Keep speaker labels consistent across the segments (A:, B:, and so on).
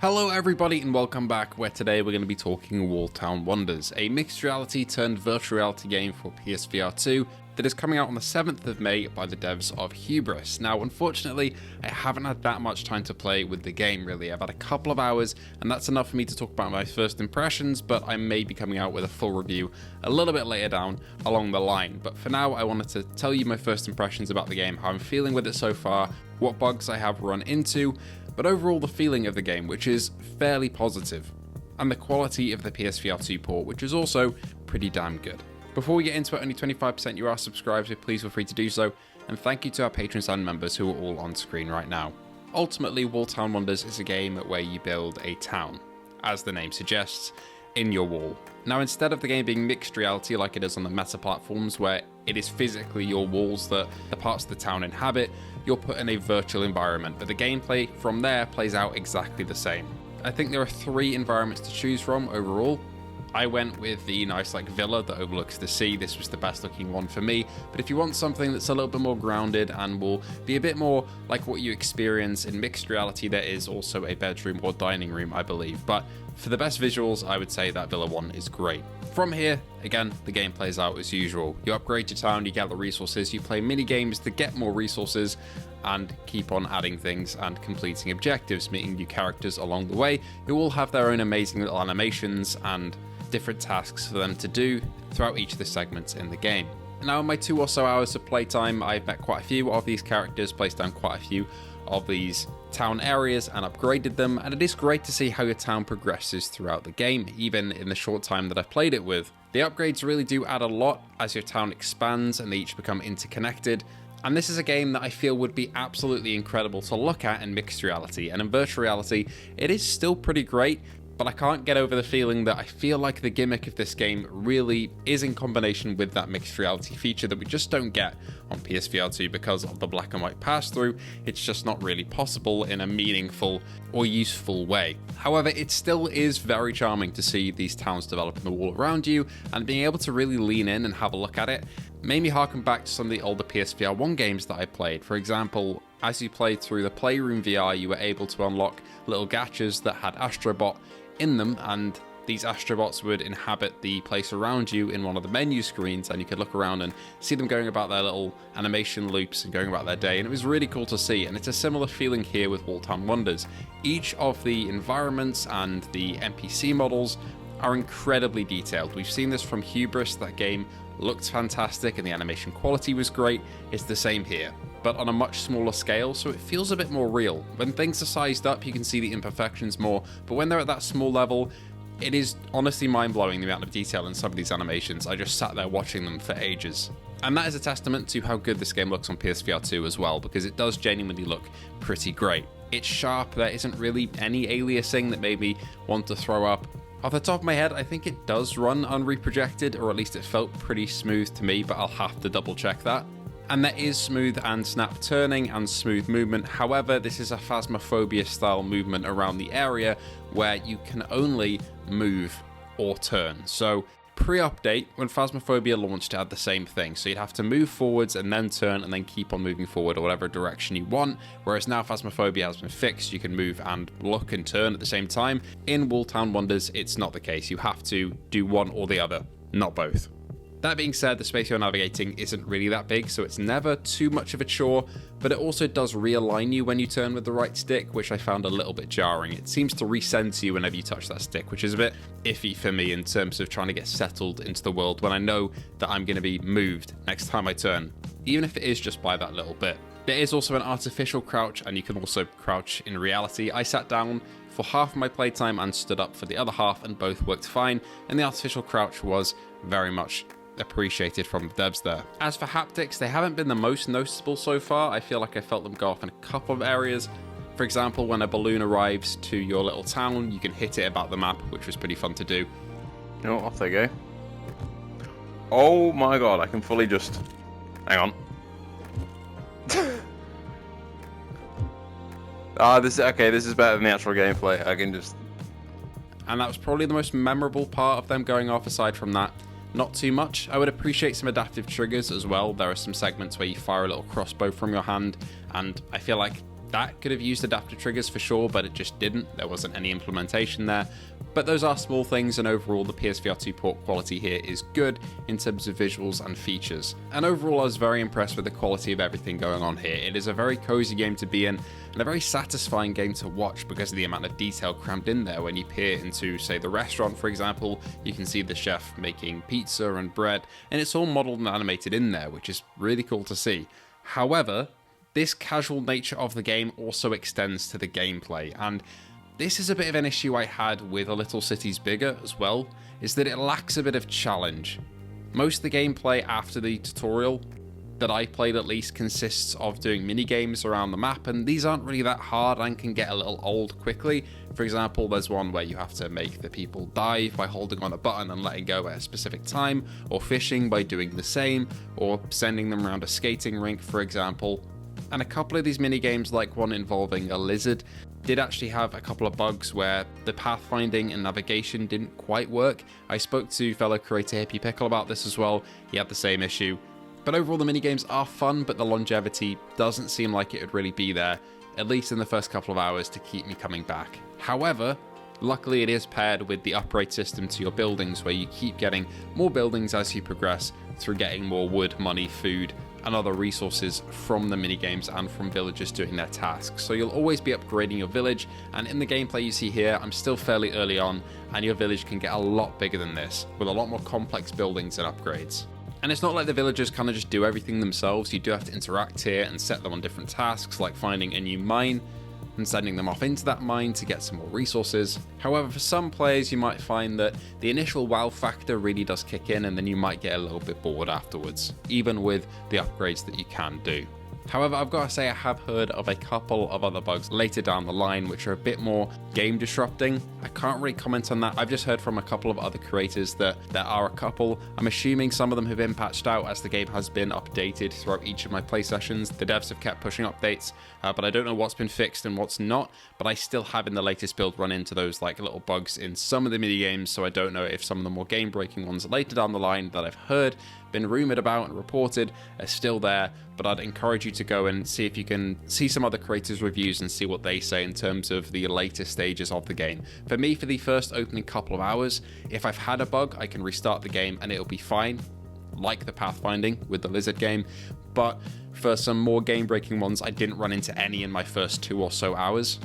A: Hello everybody and welcome back, where today we're going to be talking Walltown Wonders, a mixed reality turned virtual reality game for PSVR2 that is coming out on the 7th of May by the devs of Hubris. Now unfortunately, I haven't had that much time to play with the game really. I've had a couple of hours and that's enough for me to talk about my first impressions, but I may be coming out with a full review a little bit later down along the line. But for now, I wanted to tell you my first impressions about the game, how I'm feeling with it so far, what bugs I have run into, but overall the feeling of the game, which is fairly positive, and the quality of the PSVR2 port, which is also pretty damn good. Before we get into it, only 25% you are subscribed, so please feel free to do so, and thank you to our patrons and members who are all on screen right now. Ultimately, Walltown Wonders is a game where you build a town, as the name suggests, in your wall. Now, instead of the game being mixed reality like it is on the meta platforms, where it is physically your walls that the parts of the town inhabit, you're put in a virtual environment, but the gameplay from there plays out exactly the same. I think there are 3 environments to choose from overall. I went with the nice villa that overlooks the sea. This was the best looking one for me, but if you want something that's a little bit more grounded and will be a bit more like what you experience in mixed reality, there is also a bedroom or dining room, I believe, but for the best visuals, I would say that villa one is great. From here, again, the game plays out as usual. You upgrade your town, you gather resources, you play mini games to get more resources, and keep on adding things and completing objectives, meeting new characters along the way who all have their own amazing little animations and different tasks for them to do throughout each of the segments in the game. Now, in my 2 or so hours of playtime, I've met quite a few of these characters, placed down quite a few of these town areas and upgraded them, and it is great to see how your town progresses throughout the game, even in the short time that I've played it with. The upgrades really do add a lot as your town expands and they each become interconnected, and this is a game that I feel would be absolutely incredible to look at in mixed reality, and in virtual reality it is still pretty great. But I can't get over the feeling that I feel like the gimmick of this game really is in combination with that mixed reality feature that we just don't get on PSVR2 because of the black and white pass-through. It's just not really possible in a meaningful or useful way. However, it still is very charming to see these towns develop in the wall around you, and being able to really lean in and have a look at it made me harken back to some of the older PSVR1 games that I played. For example, as you played through the Playroom VR, you were able to unlock little gachas that had Astrobot in them, and these astrobots would inhabit the place around you in one of the menu screens, and you could look around and see them going about their little animation loops and going about their day, and it was really cool to see. And it's a similar feeling here with Walltown Wonders. Each of the environments and the NPC models are incredibly detailed. We've seen this from Hubris. That game looked fantastic and the animation quality was great. It's the same here, but on a much smaller scale, so it feels a bit more real. When things are sized up, you can see the imperfections more, but when they're at that small level, it is honestly mind-blowing the amount of detail in some of these animations. I just sat there watching them for ages. And that is a testament to how good this game looks on PSVR2 as well, because it does genuinely look pretty great. It's sharp, there isn't really any aliasing that made me want to throw up. Off the top of my head, I think it does run unreprojected, or at least it felt pretty smooth to me, but I'll have to double check that. And there is smooth and snap turning and smooth movement. However, this is a Phasmophobia style movement around the area where you can only move or turn. So pre-update, when Phasmophobia launched, it had the same thing. So you'd have to move forwards and then turn and then keep on moving forward or whatever direction you want. Whereas now Phasmophobia has been fixed, you can move and look and turn at the same time. In Walltown Wonders, it's not the case. You have to do one or the other, not both. That being said, the space you're navigating isn't really that big, so it's never too much of a chore, but it also does realign you when you turn with the right stick, which I found a little bit jarring. It seems to recenter you whenever you touch that stick, which is a bit iffy for me in terms of trying to get settled into the world when I know that I'm going to be moved next time I turn, even if it is just by that little bit. There is also an artificial crouch, and you can also crouch in reality. I sat down for half of my playtime and stood up for the other half, and both worked fine, and the artificial crouch was very much appreciated from the devs there. As for haptics, they haven't been the most noticeable so far. I feel like I felt them go off in a couple of areas. For example, when a balloon arrives to your little town, you can hit it about the map, which was pretty fun to do.
B: Oh, off they go. Oh my god, I can fully just... Hang on. This is better than the actual gameplay. I can just...
A: And that was probably the most memorable part of them going off. Aside from that, not too much. I would appreciate some adaptive triggers as well. There are some segments where you fire a little crossbow from your hand, and I feel like That could have used adaptive triggers for sure, but it just didn't. There wasn't any implementation there. But those are small things, and overall the PSVR2 port quality here is good in terms of visuals and features. And overall I was very impressed with the quality of everything going on here. It is a very cozy game to be in, and a very satisfying game to watch because of the amount of detail crammed in there. When you peer into, say, the restaurant, for example, you can see the chef making pizza and bread, and it's all modeled and animated in there, which is really cool to see. However, this casual nature of the game also extends to the gameplay, and this is a bit of an issue I had with A Little Cities Bigger as well, is that it lacks a bit of challenge. Most of the gameplay after the tutorial that I played at least consists of doing mini games around the map, and these aren't really that hard and can get a little old quickly. For example, there's one where you have to make the people dive by holding on a button and letting go at a specific time, or fishing by doing the same, or sending them around a skating rink, for example. And a couple of these mini games, like one involving a lizard, did actually have a couple of bugs where the pathfinding and navigation didn't quite work. I spoke to fellow creator Hippie Pickle about this as well. He had the same issue. But overall the minigames are fun, but the longevity doesn't seem like it would really be there, at least in the first couple of hours, to keep me coming back. However, luckily it is paired with the upgrade system to your buildings, where you keep getting more buildings as you progress through getting more wood, money, food, and other resources from the minigames and from villagers doing their tasks. So you'll always be upgrading your village, and in the gameplay you see here, I'm still fairly early on, and your village can get a lot bigger than this, with a lot more complex buildings and upgrades. And it's not like the villagers kind of just do everything themselves. You do have to interact here and set them on different tasks, like finding a new mine and sending them off into that mine to get some more resources. However, for some players you might find that the initial wow factor really does kick in, and then you might get a little bit bored afterwards, even with the upgrades that you can do. However, I've got to say I have heard of a couple of other bugs later down the line which are a bit more game disrupting. I can't really comment on that. I've just heard from a couple of other creators that there are a couple. I'm assuming some of them have been patched out as the game has been updated throughout each of my play sessions. The devs have kept pushing updates, but I don't know what's been fixed and what's not. But I still have in the latest build run into those like little bugs in some of the mini games, so I don't know if some of the more game breaking ones later down the line that I've heard, been rumored about and reported, are still there. But I'd encourage you to go and see if you can see some other creators' reviews and see what they say in terms of the later stages of the game. For me, for the first opening couple of hours, if I've had a bug, I can restart the game and it'll be fine, like the pathfinding with the lizard game. But for some more game-breaking ones, I didn't run into any in my first 2 or so hours.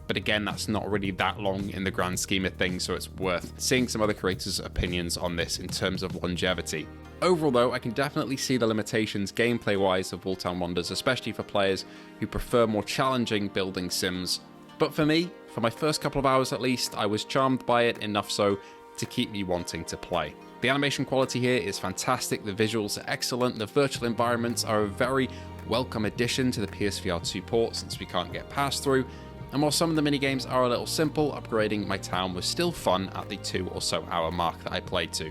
A: But again, that's not really that long in the grand scheme of things, so it's worth seeing some other creators' opinions on this in terms of longevity. Overall though, I can definitely see the limitations gameplay-wise of Walltown Wonders, especially for players who prefer more challenging building sims. But for me, for my first couple of hours at least, I was charmed by it enough so to keep me wanting to play. The animation quality here is fantastic, the visuals are excellent, the virtual environments are a very welcome addition to the PSVR2 port since we can't get pass-through, and while some of the minigames are a little simple, upgrading my town was still fun at the 2 or so hour mark that I played to.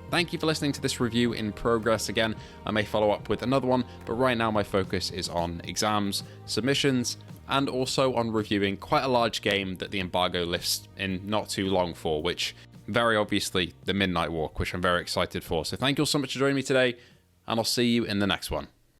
A: Thank you for listening to this review in progress. Again, I may follow up with another one, but right now my focus is on exams, submissions, and also on reviewing quite a large game that the embargo lifts in not too long for, which very obviously the Midnight Walk, which I'm very excited for. So thank you all so much for joining me today, and I'll see you in the next one.